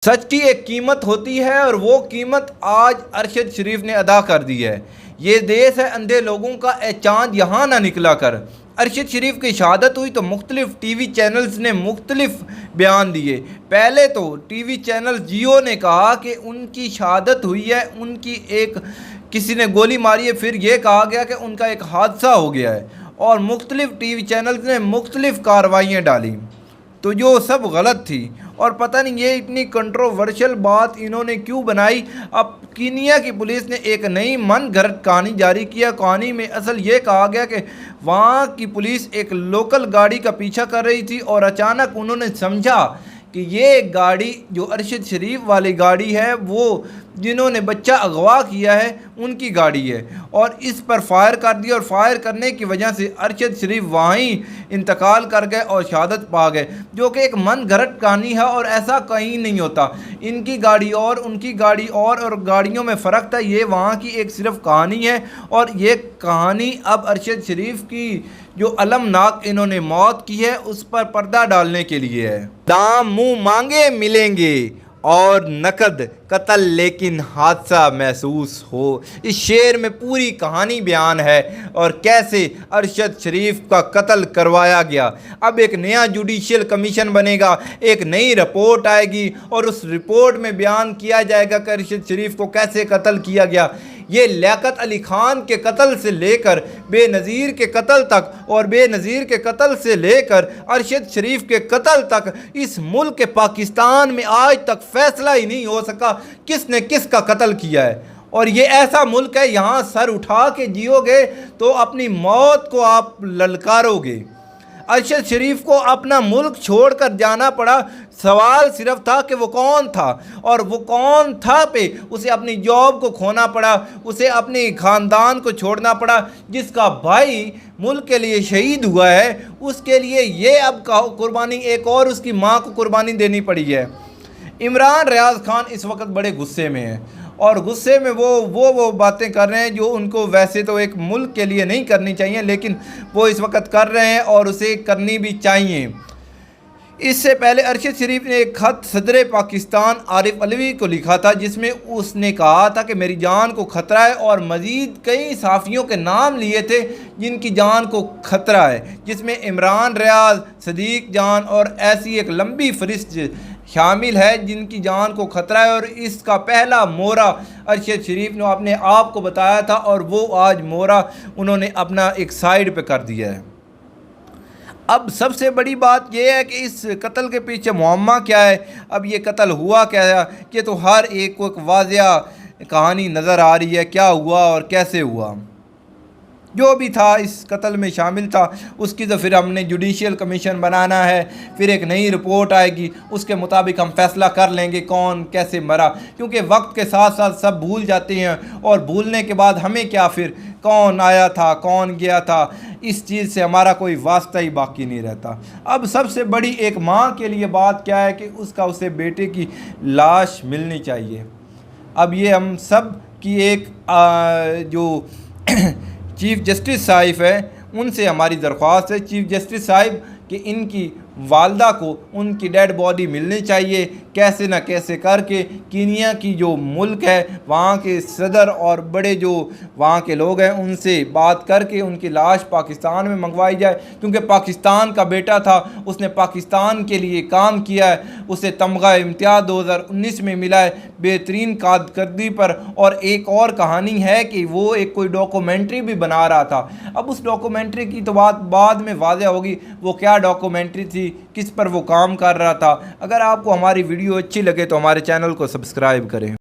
سچ کی ایک قیمت ہوتی ہے اور وہ قیمت آج ارشد شریف نے ادا کر دی ہے۔ یہ دیس ہے اندھے لوگوں کا، اے چاند یہاں نہ نکلا کر۔ ارشد شریف کی شہادت ہوئی تو مختلف ٹی وی چینلز نے مختلف بیان دیے۔ پہلے تو ٹی وی چینل جیو نے کہا کہ ان کی شہادت ہوئی ہے، ان کی کسی نے گولی ماری ہے، پھر یہ کہا گیا کہ ان کا ایک حادثہ ہو گیا ہے، اور مختلف ٹی وی چینلز نے مختلف کارروائیاں ڈالیں تو جو سب غلط تھی۔ اور پتہ نہیں یہ اتنی کنٹروورشل بات انہوں نے کیوں بنائی۔ اب کینیا کی پولیس نے ایک نئی من گھڑت کہانی جاری کیا۔ کہانی میں اصل یہ کہا گیا کہ وہاں کی پولیس ایک لوکل گاڑی کا پیچھا کر رہی تھی اور اچانک انہوں نے سمجھا کہ یہ گاڑی جو ارشد شریف والی گاڑی ہے، وہ جنہوں نے بچہ اغوا کیا ہے ان کی گاڑی ہے، اور اس پر فائر کر دیا، اور فائر کرنے کی وجہ سے ارشد شریف وہیں انتقال کر گئے اور شہادت پا گئے، جو کہ ایک من گھڑت کہانی ہے اور ایسا کہیں نہیں ہوتا۔ ان کی گاڑی اور ان کی گاڑی اور گاڑیوں میں فرق تھا، یہ وہاں کی ایک صرف کہانی ہے، اور یہ کہانی اب ارشد شریف کی جو المناک انہوں نے موت کی ہے اس پر پردہ ڈالنے کے لیے ہے۔ دام منہ مانگے ملیں گے اور نقد قتل لیکن حادثہ محسوس ہو۔ اس شعر میں پوری کہانی بیان ہے اور کیسے ارشد شریف کا قتل کروایا گیا۔ اب ایک نیا جوڈیشل کمیشن بنے گا، ایک نئی رپورٹ آئے گی اور اس رپورٹ میں بیان کیا جائے گا کہ ارشد شریف کو کیسے قتل کیا گیا۔ یہ لیاقت علی خان کے قتل سے لے کر بے نظیر کے قتل تک، اور بے نظیر کے قتل سے لے کر ارشد شریف کے قتل تک، اس ملک پاکستان میں آج تک فیصلہ ہی نہیں ہو سکا کس نے کس کا قتل کیا ہے۔ اور یہ ایسا ملک ہے یہاں سر اٹھا کے جیو گے تو اپنی موت کو آپ للکارو گے۔ ارشد شریف کو اپنا ملک چھوڑ کر جانا پڑا، سوال صرف تھا کہ وہ کون تھا، اور وہ کون تھا پہ اسے اپنی جاب کو کھونا پڑا، اسے اپنی خاندان کو چھوڑنا پڑا۔ جس کا بھائی ملک کے لیے شہید ہوا ہے اس کے لیے یہ اب قربانی ایک اور اس کی ماں کو قربانی دینی پڑی ہے۔ عمران ریاض خان اس وقت بڑے غصے میں ہیں، اور غصے میں وہ باتیں کر رہے ہیں جو ان کو ویسے تو ایک ملک کے لیے نہیں کرنی چاہیے، لیکن وہ اس وقت کر رہے ہیں اور اسے کرنی بھی چاہیے۔ اس سے پہلے ارشد شریف نے ایک خط صدر پاکستان عارف علوی کو لکھا تھا جس میں اس نے کہا تھا کہ میری جان کو خطرہ ہے، اور مزید کئی صحافیوں کے نام لیے تھے جن کی جان کو خطرہ ہے، جس میں عمران ریاض، صدیق جان اور ایسی ایک لمبی فہرست شامل ہے جن کی جان کو خطرہ ہے۔ اور اس کا پہلا مورا ارشد شریف نے اپنے آپ کو بتایا تھا، اور وہ آج مورا انہوں نے اپنا ایک سائیڈ پہ کر دیا ہے۔ اب سب سے بڑی بات یہ ہے کہ اس قتل کے پیچھے معمہ کیا ہے، اب یہ قتل ہوا کیا ہے، یہ تو ہر ایک کو ایک واضح کہانی نظر آ رہی ہے کیا ہوا اور کیسے ہوا۔ جو بھی تھا اس قتل میں شامل تھا اس کی تو پھر ہم نے جوڈیشل کمیشن بنانا ہے، پھر ایک نئی رپورٹ آئے گی، اس کے مطابق ہم فیصلہ کر لیں گے کون کیسے مرا، کیونکہ وقت کے ساتھ ساتھ سب بھول جاتے ہیں، اور بھولنے کے بعد ہمیں کیا پھر کون آیا تھا کون گیا تھا، اس چیز سے ہمارا کوئی واسطہ ہی باقی نہیں رہتا۔ اب سب سے بڑی ایک ماں کے لیے بات کیا ہے کہ اسے بیٹے کی لاش ملنی چاہیے۔ اب یہ ہم سب کی ایک جو چیف جسٹس صاحب ہے ان سے ہماری درخواست ہے، چیف جسٹس صاحب، کہ ان کی والدہ کو ان کی ڈیڈ باڈی ملنی چاہیے، کیسے نہ کیسے کر کے۔ کینیا کی جو ملک ہے وہاں کے صدر اور بڑے جو وہاں کے لوگ ہیں ان سے بات کر کے ان کی لاش پاکستان میں منگوائی جائے، کیونکہ پاکستان کا بیٹا تھا، اس نے پاکستان کے لیے کام کیا ہے، اسے تمغہ امتیاز 2019 میں ملا ہے بہترین کارکردگی پر۔ اور ایک اور کہانی ہے کہ وہ ایک کوئی ڈاکومنٹری بھی بنا رہا تھا، اب اس ڈاکومنٹری کی تو بات بعد میں واضح ہوگی وہ کیا ڈاکومنٹری تھی، کس پر وہ کام کر رہا تھا۔ اگر آپ کو ہماری ویڈیو اچھی لگے تو ہمارے چینل کو سبسکرائب کریں۔